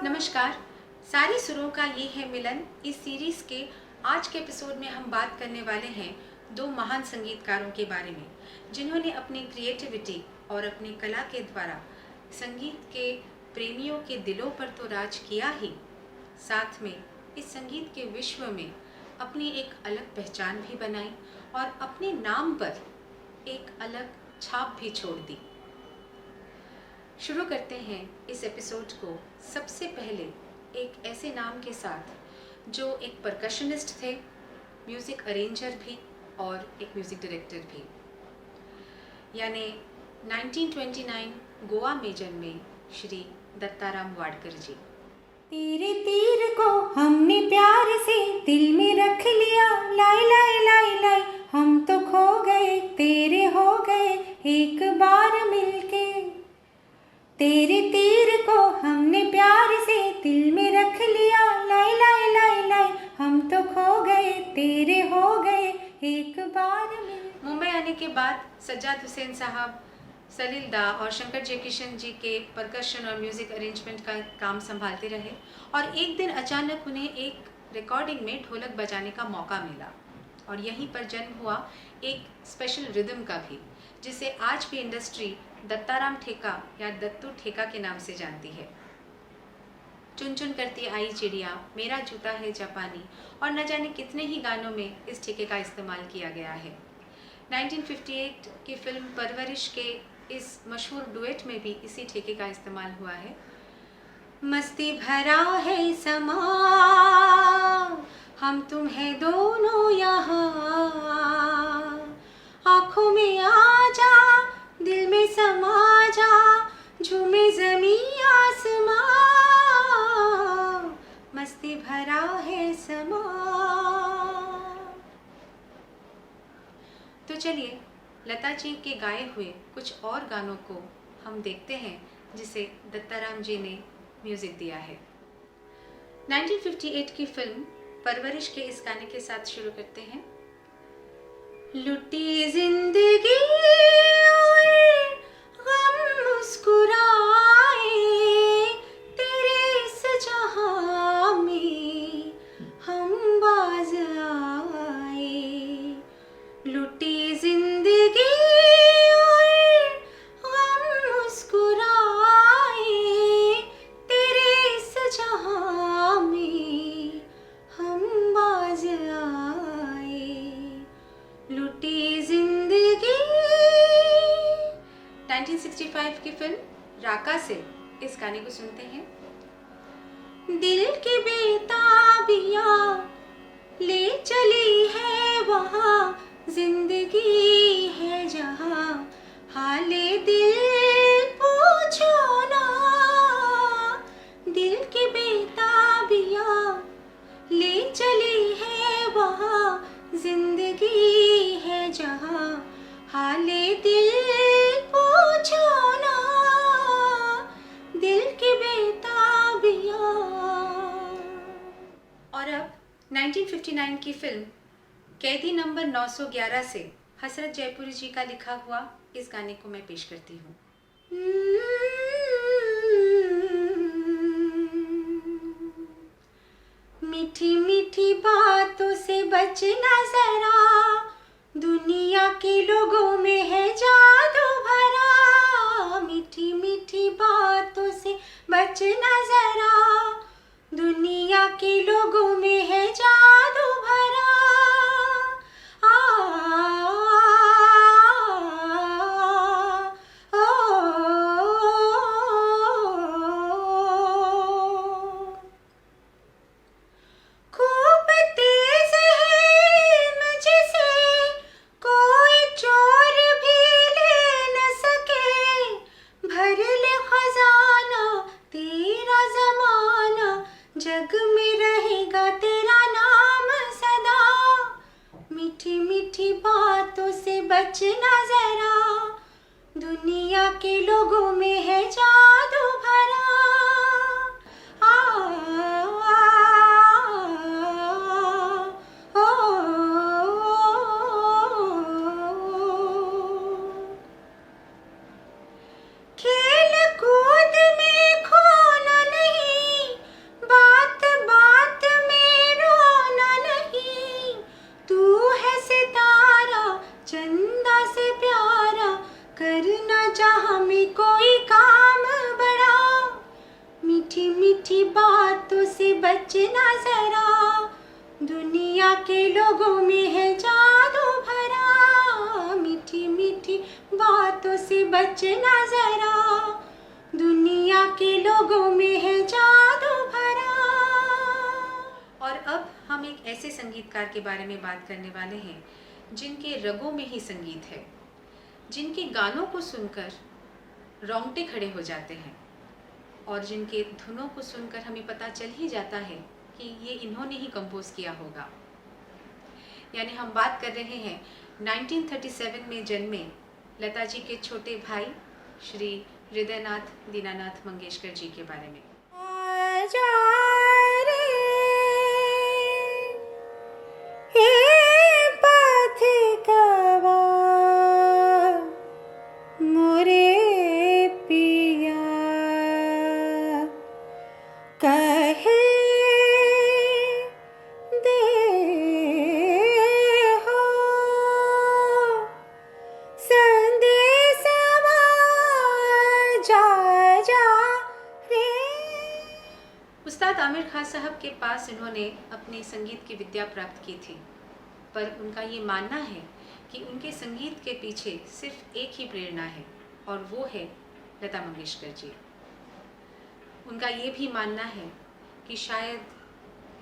नमस्कार। सारे सुरों का ये है मिलन। इस सीरीज के आज के एपिसोड में हम बात करने वाले हैं दो महान संगीतकारों के बारे में, जिन्होंने अपनी क्रिएटिविटी और अपनी कला के द्वारा संगीत के प्रेमियों के दिलों पर तो राज किया ही, साथ में इस संगीत के विश्व में अपनी एक अलग पहचान भी बनाई और अपने नाम पर एक अलग छाप भी छोड़ दी। शुरू करते हैं इस एपिसोड को सबसे पहले एक ऐसे नाम के साथ जो एक परकशनिस्ट थे, म्यूज़िक अरेंजर भी और एक म्यूज़िक डायरेक्टर भी, यानी 1929 गोवा मेजर में श्री दत्ताराम वाडकर जी। तेरे तीर को हमने प्यार से दिल में रख लिया, लाई लाई लाई लाई हम तो खो गए, तेरे हो गए एक बार मिलके। तेरे तीर को हमने प्यार से दिल में रख लिया, लाई लाई लाई लाई हम तो खो गए, तेरे हो गए एक बार मिलके। मुंबई आने के बाद सज्जाद हुसैन साहब सलील दा और शंकर जयकिशन जी के परकशन और म्यूज़िक अरेंजमेंट का काम संभालते रहे और एक दिन अचानक उन्हें एक रिकॉर्डिंग में ढोलक बजाने का मौका मिला और यहीं पर जन्म हुआ एक स्पेशल रिदम का भी, जिसे आज भी इंडस्ट्री दत्ताराम ठेका या दत्तू ठेका के नाम से जानती है। चुन चुन करती आई चिड़िया, मेरा जूता है जापानी और न जाने कितने ही गानों में इस ठेके का इस्तेमाल किया गया है। 1958 की फिल्म परवरिश के इस मशहूर डुएट में भी इसी ठेके का इस्तेमाल हुआ है। मस्ती भरा है समा, हम तुम है दोनों यहाँ, आँखों में आ जा, दिल में समा जा, झूमे ज़मीं आसमां, मस्ती भरा है समा। तो चलिए लता जी के गाए हुए कुछ और गानों को हम देखते हैं जिसे दत्ताराम जी ने म्यूजिक दिया है। 1958 की फिल्म परवरिश के इस गाने के साथ शुरू करते हैं। लुटी जिंदगी और गम मुस्कुराए, तेरे इस जहां में हम बाज आए। लुटी जिंदगी और गम मुस्कुराए, तेरे इस जहां में हम बाज आए। लुटी जिंदगी। 1965 की फिल्म राका से इस गाने को सुनते हैं। दिल की बेताबियां ले चली है वहाँ, जिंदगी है जहाँ, हाले दिल पूछो ना। दिल की बेताबियां ले चली है वहाँ, जिंदगी है जहाँ, हाले दिल पूछो ना। दिल की बेताबियां। और अब 1959 की फिल्म कैदी नंबर 911 से हसरत जयपुरी जी का लिखा हुआ इस गाने को मैं पेश करती हूँ। मीठी मीठी बातों से बचना जरा, दुनिया के लोगों में है जादू भरा। मीठी मीठी बातों से बचना जरा, दुनिया के लोगों में है जादू भरा। खूब तेज है मुझसे कोई चोर भी ले न सके, भर ले खजाना तेरा जमाना, जग में रहेगा तेरा नाम सदा। मीठी मीठी बातों से बचना जरा, दुनिया के लोगों में है जादू भरा। खेल कूद में खोना नहीं, मीठी बातों से बचना जरा, दुनिया के लोगों में है जादू भरा। मीठी मीठी बातों से बचना जरा, दुनिया के लोगों में है जादू भरा। और अब हम एक ऐसे संगीतकार के बारे में बात करने वाले हैं जिनके रगों में ही संगीत है, जिनके गानों को सुनकर रोंगटे खड़े हो जाते हैं और जिनके धुनों को सुनकर हमें पता चल ही जाता है कि ये इन्होंने ही कंपोज किया होगा। यानी हम बात कर रहे हैं 1937 में जन्मे लता जी के छोटे भाई श्री हृदयनाथ दीनानाथ मंगेशकर जी के बारे में। आजा रे हे पथिकवा मोरे पिया, कहे दे हो संदेशवा जा जा रे। उस्ताद आमिर खान साहब के पास इन्होंने अपनी संगीत की विद्या प्राप्त की थी, पर उनका ये मानना है कि उनके संगीत के पीछे सिर्फ एक ही प्रेरणा है और वो है लता मंगेशकर जी। उनका ये भी मानना है कि शायद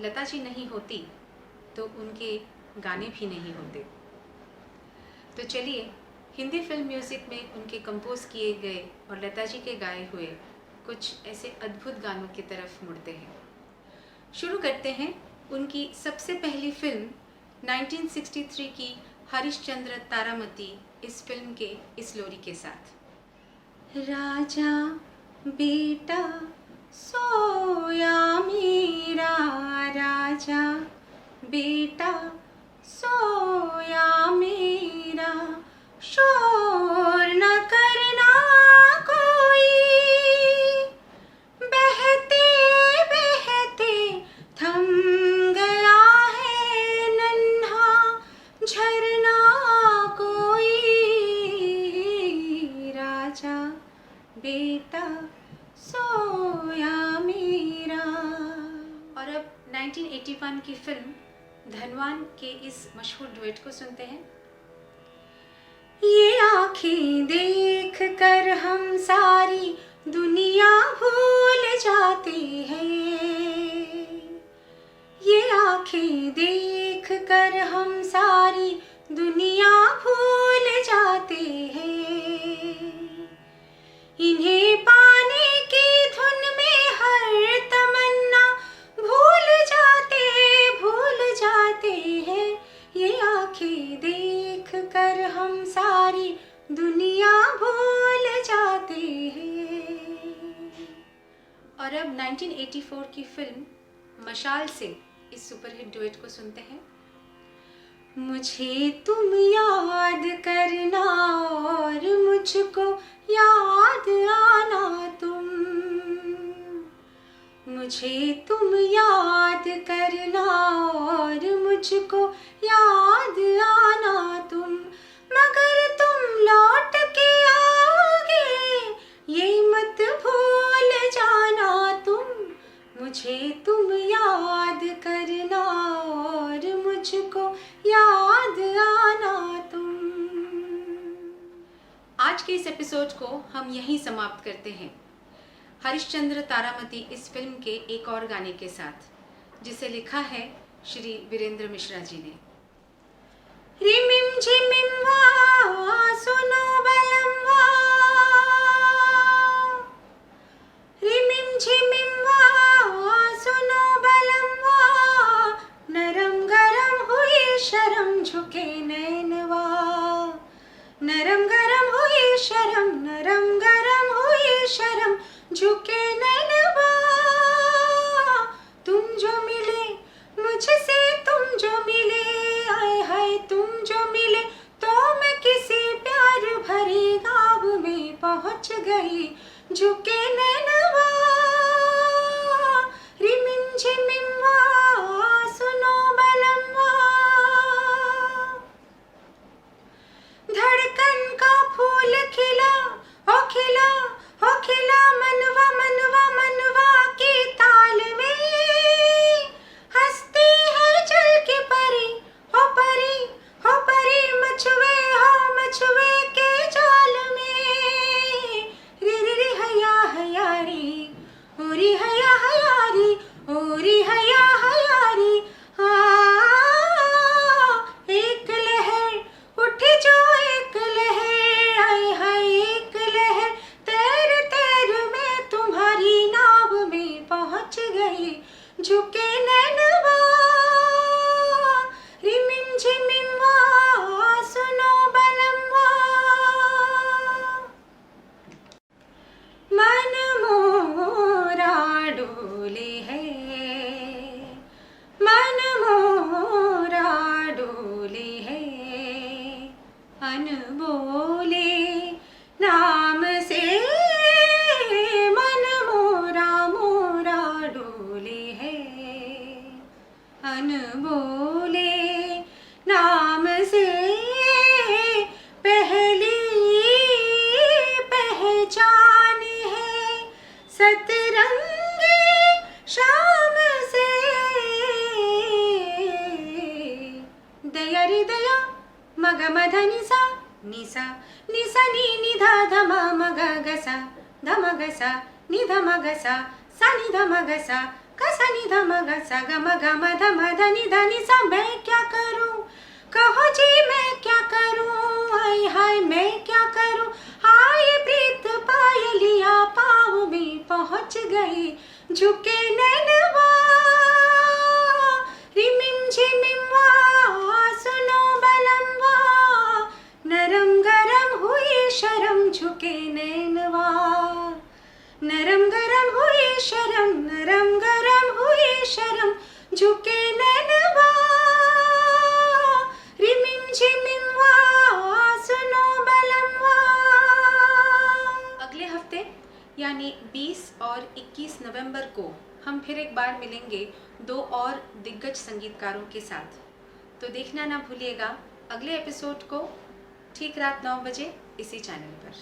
लता जी नहीं होती तो उनके गाने भी नहीं होते। तो चलिए हिंदी फिल्म म्यूज़िक में उनके कंपोज किए गए और लता जी के गाए हुए कुछ ऐसे अद्भुत गानों की तरफ मुड़ते हैं। शुरू करते हैं उनकी सबसे पहली फिल्म 1963 की हरिश्चंद्र तारामती इस फिल्म के इस लोरी के साथ। राजा बेटा सोया मेरा, राजा बेटा सोया मेरा, शोर न करना कोई, बहते बहते थम गया है नन्हा झरना कोई, राजा बेटा सोया मेरा। और अब 1981 की फिल्म धनवान के इस मशहूर डुएट को सुनते हैं। ये आँखें देख कर हम सारी दुनिया भूल जाते हैं, ये आँखें देख कर हम सारी दुनिया भूल जाते हैं, इन्हें पाने की धुन में हर तमन्ना भूल जाते हैं, ये आँखें देख कर हम सारी दुनिया भूल जाते हैं। और अब 1984 की फिल्म मशाल से इस सुपरहिट डुएट को सुनते हैं। मुझे तुम याद करना और मुझको याद आना तुम, मुझे तुम याद करना और मुझको याद आना तुम, मगर तुम लौट के आओगे ये मत भूल जाना तुम, मुझे तुम याद करना और मुझको याद आना तुम। आज के इस एपिसोड को हम यहीं समाप्त करते हैं हरिश्चंद्र तारामती इस फिल्म के एक और गाने के साथ, जिसे लिखा है श्री वीरेंद्र मिश्रा जी ने। रिमिम झिमिम वा सुनो बलम वा, रिमिम झिमिम वा सुनो बलम वा, नरम गरम हुई शर्म झुके नैनवा, नरम गरम हुई शर्म, नरम गरम हुई शर्म झुके नैनवा, तुम जो मिले मुझसे, तुम जो मिले, आए हाय तुम जो मिले, तो मैं किसी प्यार भरे गाँव में पहुँच गई, झुके नैनवा। हयारी ओरी हया हयारी। एक लहर उठी जो एक लहर, आए हाय एक लहर, तैर तैर मैं तुम्हारी नाव में पहुंच गई। झुके नैनवा रिमिम झिमिमवा, सुनो बलमवा। मन मोरा डोले है, मन मोरा डोले है, अनबोले नाम से मन मोरा मोरा डोले है, अनबोले नाम से पहली पहचान है सतरंगी शाम से। दया रे दया मग मध निसा निसा निसा नी नि धा ध म मग ग सा ध म ग सा नि ध म ग सा नि ध म ग सा सा नि ध म ग सा ग म ग म ध म ध नि ध नि सा। मैं क्या करूं कहो जी मैं क्या करूं, हाय हाय मैं क्या करूं। हाय प्रीत पायलिया पाँव में पहुंच गई। झुके नैनवा रिमिम झिमिमवा, सुनो बलमवा। नरम गरम हुई शर्म झुके नैनवा, नरम गरम हुई शर्म, नरम गरम हुई शर्म झुके नैनवा रिमिम झिमिमवा, सुनो बलमवा। अगले हफ्ते यानी 20 और 21 नवंबर को हम फिर एक बार मिलेंगे 2 और दिग्गज संगीतकारों के साथ। तो देखना ना भूलिएगा अगले एपिसोड को ठीक रात 9 बजे इसी चैनल पर।